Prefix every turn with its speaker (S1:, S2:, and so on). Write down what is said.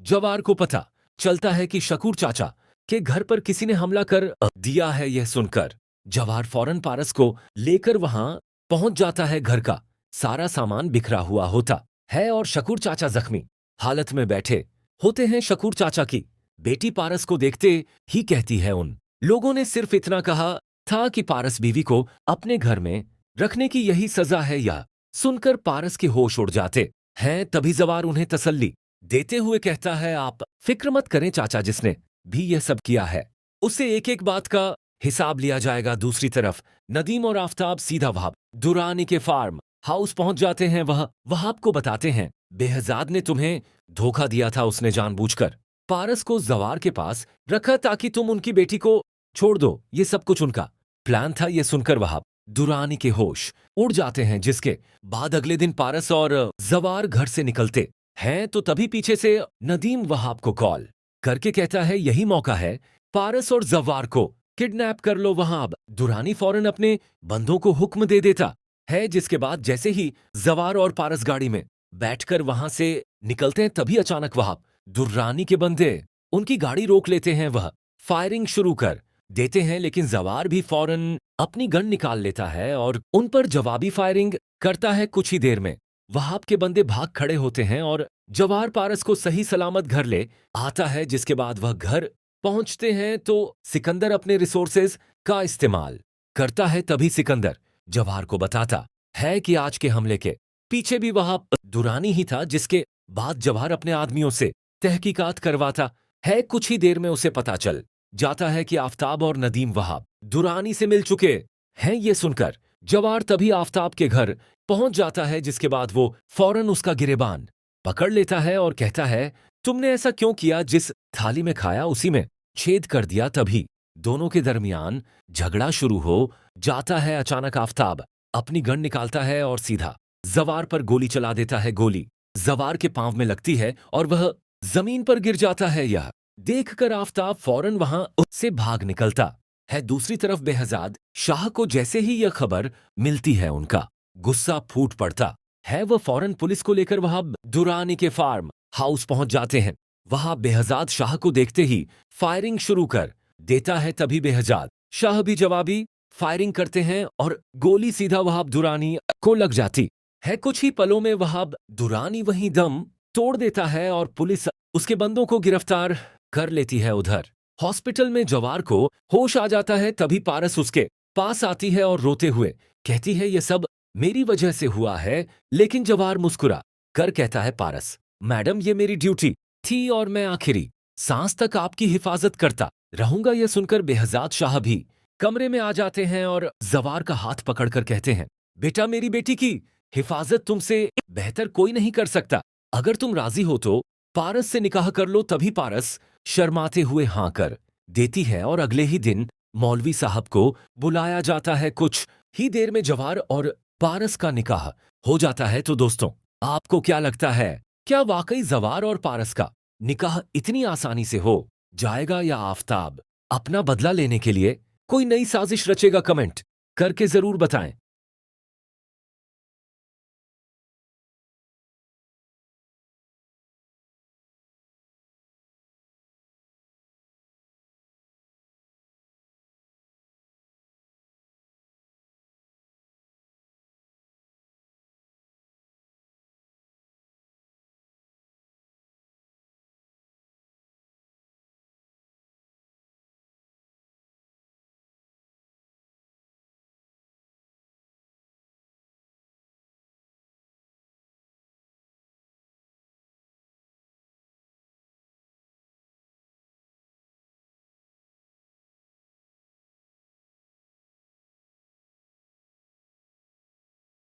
S1: जवार को पता चलता है कि शकूर चाचा के घर पर किसी ने हमला कर दिया है। यह सुनकर जवार फौरन पारस को लेकर वहां पहुंच जाता है। घर का सारा सामान बिखरा हुआ होता है और शकूर चाचा जख्मी हालत में बैठे होते हैं। शकूर चाचा की बेटी पारस को देखते ही कहती है, उन लोगों ने सिर्फ इतना कहा था कि पारस बीवी को अपने घर में रखने की यही सजा है। यह सुनकर पारस के होश उड़ जाते हैं। तभी जवार उन्हें तसल्ली देते हुए कहता है, आप फिक्र मत करें चाचा, जिसने भी यह सब किया है उससे एक एक बात का हिसाब लिया जाएगा। दूसरी तरफ नदीम और आफताब सीधा वहाब दुरानी के फार्म हाउस पहुंच जाते हैं। वह वहाब को बताते हैं, बेहजाद ने तुम्हें धोखा दिया था। उसने जानबूझकर पारस को जवार के पास रखा ताकि तुम उनकी बेटी को छोड़ दो। ये सब कुछ उनका प्लान था। ये सुनकर वहाब दुरानी के होश उड़ जाते हैं। जिसके बाद अगले दिन पारस और जवार घर से निकलते हैं तो तभी पीछे से नदीम वहाब को कॉल करके कहता है, यही मौका है, पारस और जवार को किडनैप कर लो। वहाब दुरानी फौरन अपने बंदों को हुक्म दे देता है। जिसके बाद जैसे ही जवार और पारस गाड़ी में बैठकर वहां से निकलते हैं तभी अचानक वहाब दुर्रानी के बंदे उनकी गाड़ी रोक लेते हैं। वह फायरिंग शुरू कर देते हैं लेकिन जवार भी फौरन अपनी गन निकाल लेता है और उन पर जवाबी फायरिंग करता है। कुछ ही देर में वहाब के बंदे भाग खड़े होते हैं और जवार पारस को सही सलामत घर ले आता है। जिसके बाद वह घर पहुंचते हैं तो सिकंदर अपने रिसोर्सेज का इस्तेमाल करता है। तभी सिकंदर जवार को बताता है कि आज के हमले के पीछे भी वहां दुरानी ही था। जिसके बाद जवाहर अपने आदमियों से तहकीकात करवाता है। कुछ ही देर में उसे पता चल जाता है कि आफताब और नदीम वहाब दुरानी से मिल चुके हैं। ये सुनकर जवार तभी आफताब के घर पहुंच जाता है। जिसके बाद वो फौरन उसका गिरेबान पकड़ लेता है और कहता है, तुमने ऐसा क्यों किया? जिस थाली में खाया उसी में छेद कर दिया। तभी दोनों के दरमियान झगड़ा शुरू हो जाता है। अचानक आफताब अपनी गन निकालता है और सीधा जवार पर गोली चला देता है। गोली जवार के पांव में लगती है और वह जमीन पर गिर जाता है। यह देखकर आफताब फौरन वहां से भाग निकलता है। दूसरी तरफ बेहजाद शाह को जैसे ही यह खबर मिलती है उनका गुस्सा फूट पड़ता है। वह फौरन पुलिस को लेकर वहां दुरानी के फार्म हाउस पहुंच जाते हैं। वहां बेहजाद शाह को देखते ही फायरिंग शुरू कर देता है। तभी बेहजाद शाह भी जवाबी फायरिंग करते हैं और गोली सीधा वहाब दुरानी को लग जाती है। कुछ ही पलों में वहाब दुरानी वहीं दम तोड़ देता है और पुलिस उसके बंदों को गिरफ्तार कर लेती है। उधर हॉस्पिटल में जवार को होश आ जाता है। तभी पारस उसके पास आती है और रोते हुए कहती है, यह सब मेरी वजह से हुआ है। लेकिन जवार मुस्कुरा कर कहता है, पारस मैडम, ये मेरी ड्यूटी थी और मैं आखिरी सांस तक आपकी हिफाजत करता रहूंगा। यह सुनकर बेहजाद शाह भी कमरे में आ जाते हैं और जवार का हाथ पकड़कर कहते हैं, बेटा, मेरी बेटी की हिफाजत तुमसे बेहतर कोई नहीं कर सकता। अगर तुम राजी हो तो पारस से निकाह कर लो। तभी पारस शर्माते हुए हां कर देती है और अगले ही दिन मौलवी साहब को बुलाया जाता है। कुछ ही देर में जवार और पारस का निकाह हो जाता है। तो दोस्तों, आपको क्या लगता है, क्या वाकई जवार और पारस का निकाह इतनी आसानी से हो जाएगा या आफताब अपना बदला लेने के लिए कोई नई साजिश रचेगा? कमेंट करके जरूर बताएं।